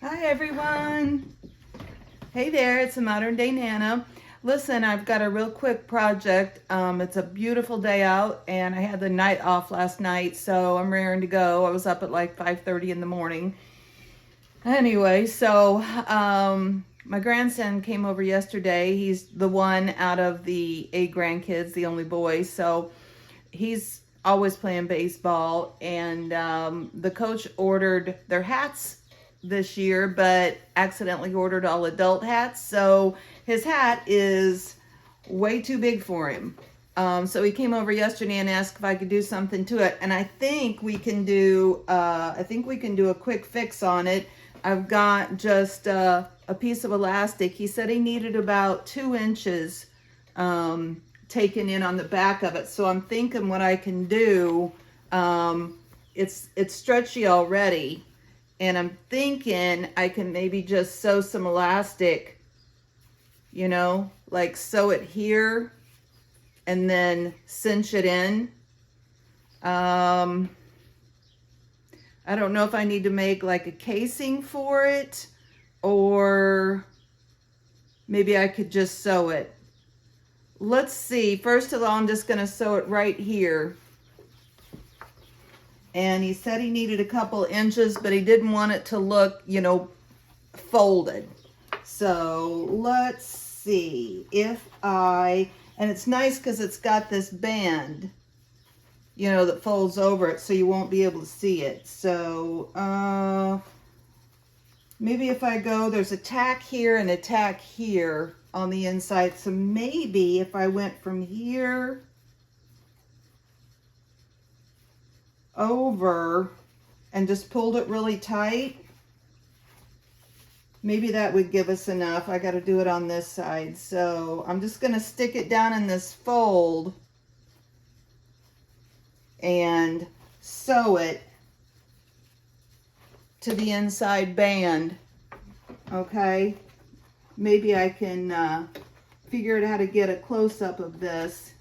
Hi everyone. Hey there, it's a Modern Day Nana. Listen, I've got a real quick project. It's a beautiful day out and I had the night off last night, so I'm raring to go. I was up at like 5:30 in the morning. Anyway, so my grandson came over yesterday. He's the one out of the 8 grandkids, the only boy. So he's always playing baseball, and the coach ordered their hats this year, but accidentally ordered all adult hats. So his hat is way too big for him. So he came over yesterday and asked if I could do something to it, and I think we can do. I think we can do a quick fix on it. I've got just a piece of elastic. He said he needed about 2 inches taken in on the back of it. So I'm thinking what I can do. It's stretchy already. And I'm thinking I can maybe just sew some elastic, you know, like sew it here and then cinch it in. I don't know if I need to make like a casing for it, or maybe I could just sew it. Let's see. First of all, I'm just going to sew it right here. And he said he needed a couple inches, but he didn't want it to look, you know, folded. So let's see if and it's nice because it's got this band, you know, that folds over it so you won't be able to see it. So maybe if I go, there's a tack here and a tack here on the inside. So maybe if I went from here over and just pulled it really tight, maybe that would give us enough. I got to do it on this side. So I'm just going to stick it down in this fold and sew it to the inside band. Okay, maybe I can figure out how to get a close-up of this.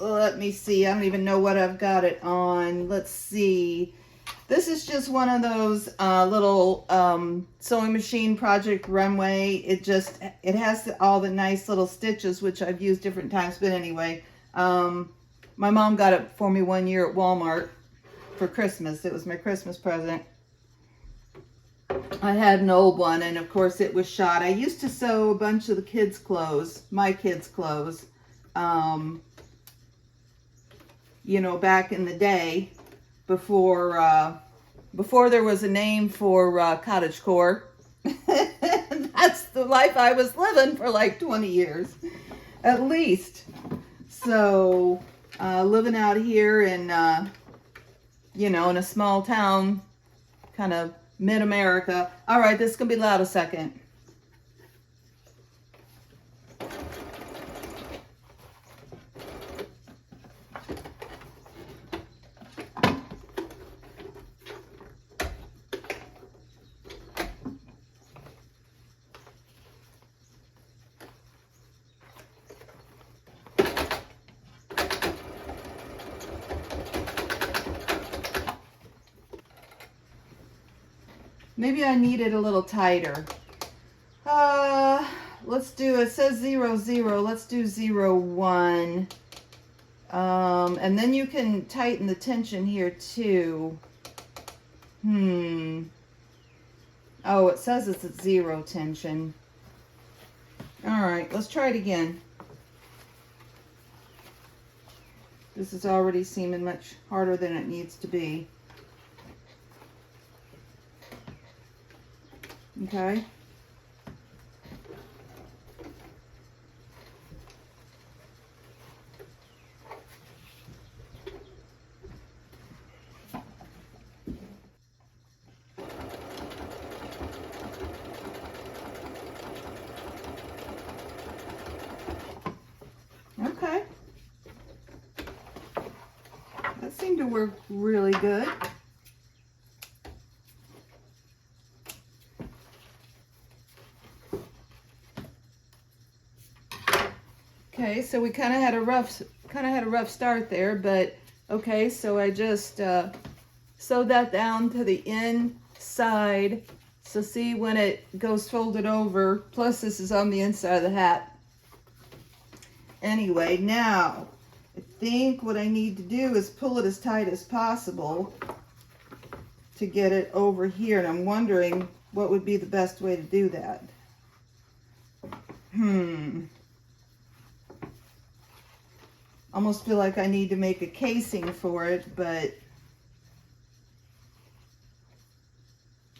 Let me see. I don't even know what I've got it on. Let's see. This is just one of those little sewing machine Project Runway. It has all the nice little stitches, which I've used different times. But anyway, my mom got it for me one year at Walmart for Christmas. It was my Christmas present. I had an old one, and of course it was shot. I used to sew a bunch of the kids' clothes, my kids' clothes. You know, back in the day, before there was a name for cottagecore. That's the life I was living for like 20 years, at least. So, living out here in, you know, in a small town, kind of mid-America. All right, this is going to be loud a second. Maybe I need it a little tighter. Let's do, it says 0, 0. Let's do 0, 1. And then you can tighten the tension here too. Oh, it says it's at 0 tension. All right, let's try it again. This is already seeming much harder than it needs to be. Okay. Okay. That seemed to work really good. Okay, so we kind of had a rough start there, but okay, so I just sewed that down to the inside side. So see when it goes folded over, plus this is on the inside of the hat. Anyway, now I think what I need to do is pull it as tight as possible to get it over here. And I'm wondering what would be the best way to do that. Almost feel like I need to make a casing for it, but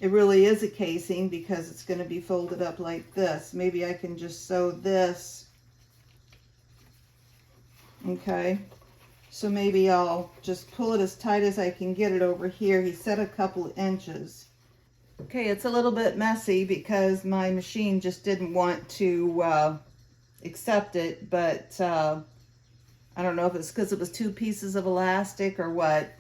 it really is a casing because it's going to be folded up like this. Maybe I can just sew this. Okay, so maybe I'll just pull it as tight as I can get it over here. He said a couple of inches. Okay, it's a little bit messy because my machine just didn't want to accept it, but I don't know if it's because it was 2 pieces of elastic or what.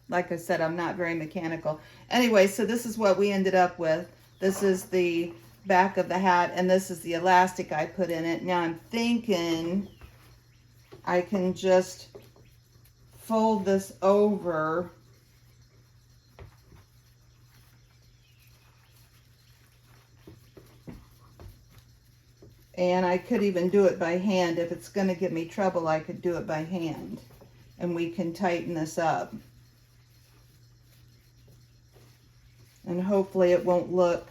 Like I said, I'm not very mechanical. Anyway, so this is what we ended up with. This is the back of the hat, and this is the elastic I put in it. Now I'm thinking I can just fold this over and I could even do it by hand. If it's going to give me trouble, I could do it by hand and we can tighten this up. And hopefully it won't look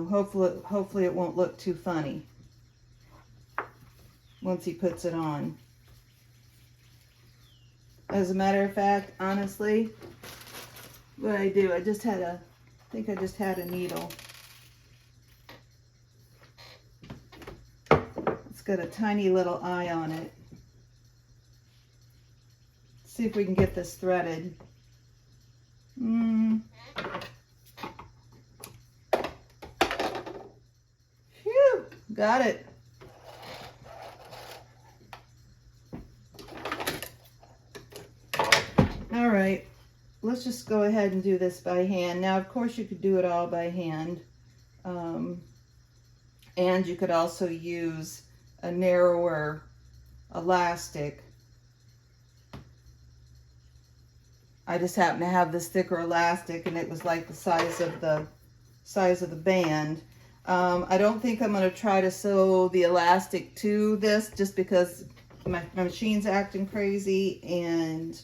hopefully it won't look too funny once he puts it on. As a matter of fact, honestly, what I do, I think I just had a needle. It's got a tiny little eye on it. See if we can get this threaded. Phew, got it. All right, let's just go ahead and do this by hand. Now, of course, you could do it all by hand. And you could also use a narrower elastic. I just happen to have this thicker elastic, and it was like the size of the band. I don't think I'm going to try to sew the elastic to this just because my machine's acting crazy, and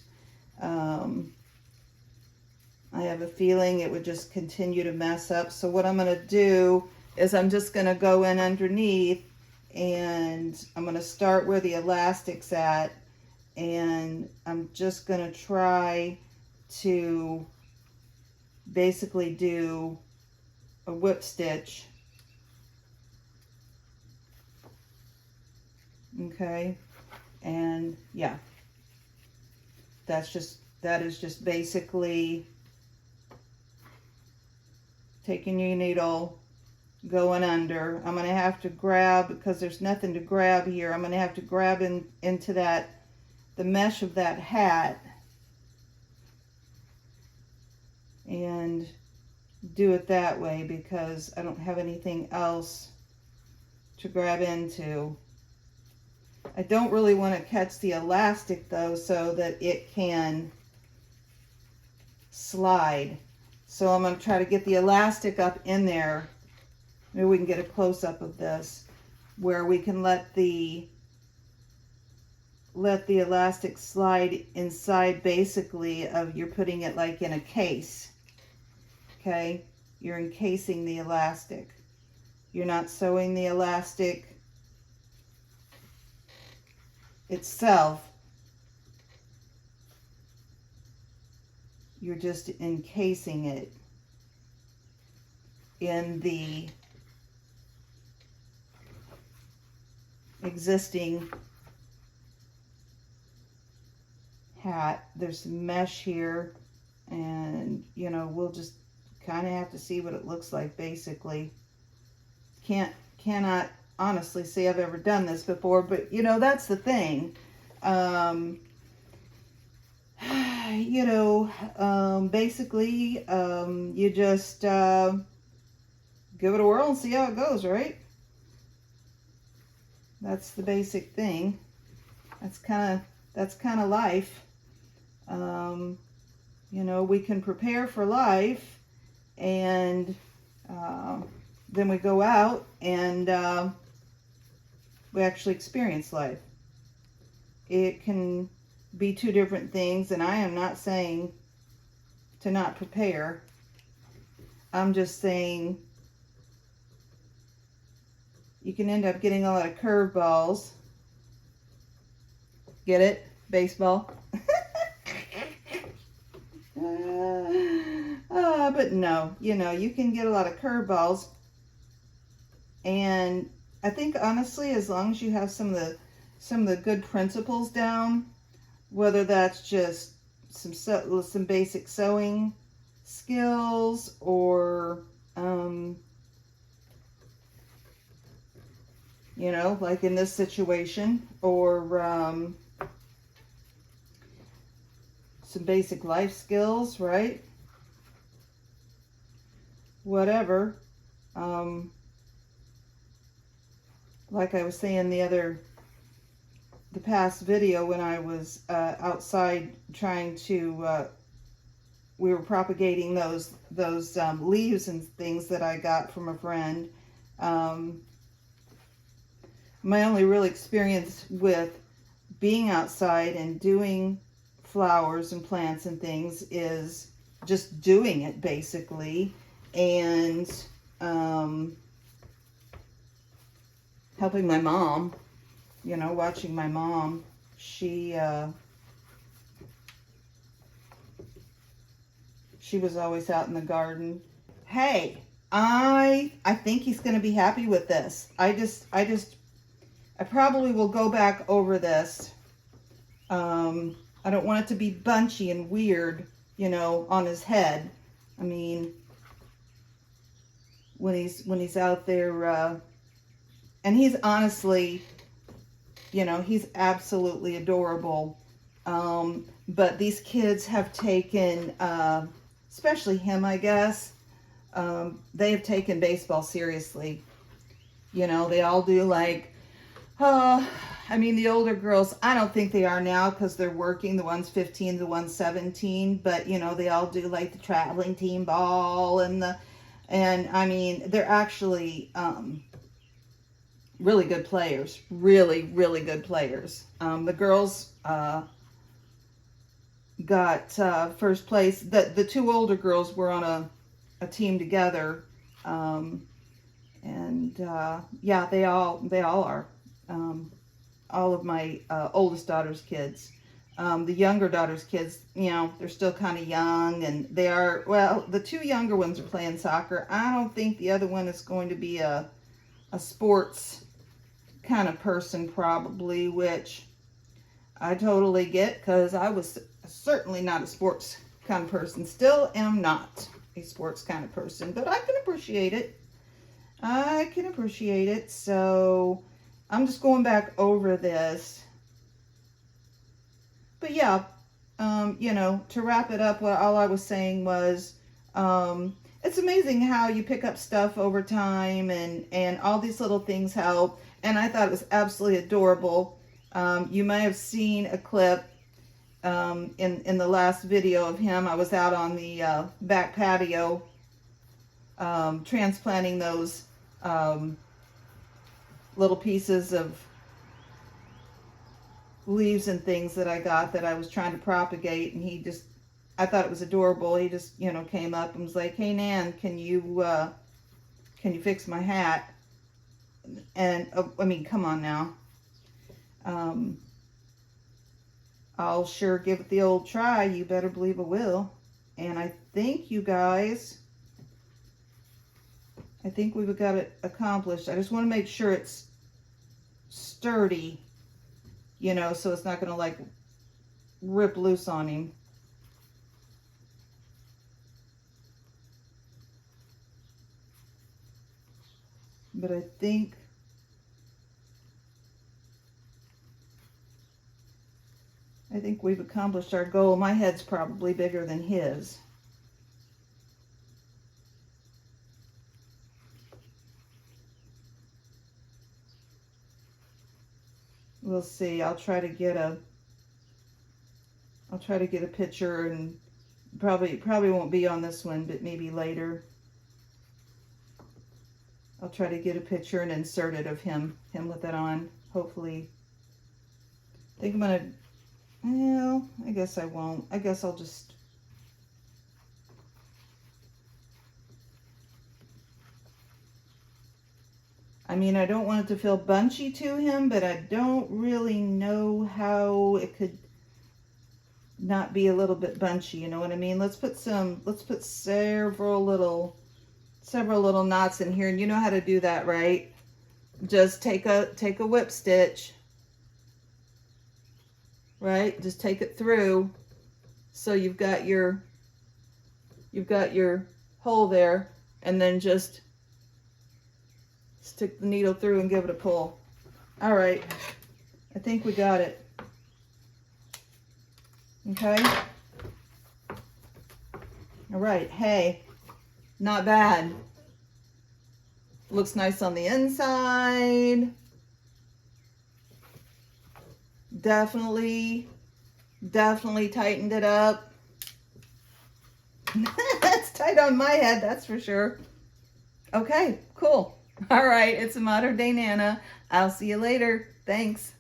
I have a feeling it would just continue to mess up. So what I'm going to do is I'm just going to go in underneath, and I'm going to start where the elastic's at, and I'm just going to try to basically do a whip stitch. Okay, and yeah, that is just basically taking your needle, going under. I'm going to have to grab, because there's nothing to grab here, I'm going to have to grab into the mesh of that hat and do it that way, because I don't have anything else to grab into. I don't really want to catch the elastic though, so that it can slide. So I'm going to try to get the elastic up in there. Maybe we can get a close-up of this where we can let the elastic slide inside, basically, of you're putting it like in a case. Okay, you're encasing the elastic. You're not sewing the elastic itself. You're just encasing it in the existing hat. There's some mesh here, and we'll just kind of have to see what it looks like. Basically, cannot honestly say I've ever done this before, but that's the thing. Basically, you just give it a whirl and see how it goes, right? That's the basic thing. That's kind of life. You know, we can prepare for life, and then we go out and we actually experience life. It can be two different things, and I am not saying to not prepare. I'm just saying you can end up getting a lot of curveballs. Get it? Baseball. But no, you know, you can get a lot of curveballs. And I think honestly, as long as you have some of the good principles down, whether that's just some basic sewing skills, or you know, like in this situation, or some basic life skills, right? Whatever. Like I was saying the past video, when I was outside trying to, we were propagating those leaves and things that I got from a friend. My only real experience with being outside and doing flowers and plants and things is just doing it, basically, and helping my mom, you know, watching my mom. She was always out in the garden. Hey, I think he's going to be happy with this. I probably will go back over this. I don't want it to be bunchy and weird, you know, on his head. I mean, when he's out there, and he's honestly, you know, he's absolutely adorable. But these kids have taken, especially him, I guess, they have taken baseball seriously. You know, they all do, like, I mean, the older girls, I don't think they are now because they're working. The one's 15, the one's 17. But, you know, they all do, like, the traveling team ball and I mean, they're actually really good players. Really, really good players. The girls got first place. The two older girls were on a team together. Yeah, they all are. All of my oldest daughter's kids. The younger daughter's kids, you know, they're still kind of young, and they are, well, the two younger ones are playing soccer. I don't think the other one is going to be a sports kind of person, probably, which I totally get, because I was certainly not a sports kind of person. Still am not a sports kind of person, but I can appreciate it. I can appreciate it. So I'm just going back over this. But yeah, you know, to wrap it up, all I was saying was, it's amazing how you pick up stuff over time, and all these little things help. And I thought it was absolutely adorable. You may have seen a clip in the last video of him. I was out on the back patio transplanting those little pieces of leaves and things that I got that I was trying to propagate, and I thought it was adorable. He just, you know, came up and was like, "Hey Nan, can you fix my hat?" And I mean, come on now. I'll sure give it the old try. You better believe I will. And I think, you guys, I think we've got it accomplished. I just want to make sure it's sturdy, you know, so it's not going to, like, rip loose on him. But I think we've accomplished our goal. My head's probably bigger than his. We'll see. I'll try to get I'll try to get a picture, and probably won't be on this one, but maybe later. I'll try to get a picture and insert it of him with it on. Hopefully. I think I'm gonna, well, I guess I won't. I guess I'll just, I mean, I don't want it to feel bunchy to him, but I don't really know how it could not be a little bit bunchy, you know what I mean? Let's put several little knots in here, and you know how to do that, right? Just take a whip stitch, right? Just take it through, so you've got your hole there, and then just stick the needle through and give it a pull. All right, I think we got it. Okay. All right, hey, not bad. Looks nice on the inside. Definitely tightened it up. That's tight on my head, that's for sure. Okay, cool. All right, it's a modern day Nana. I'll see you later. Thanks.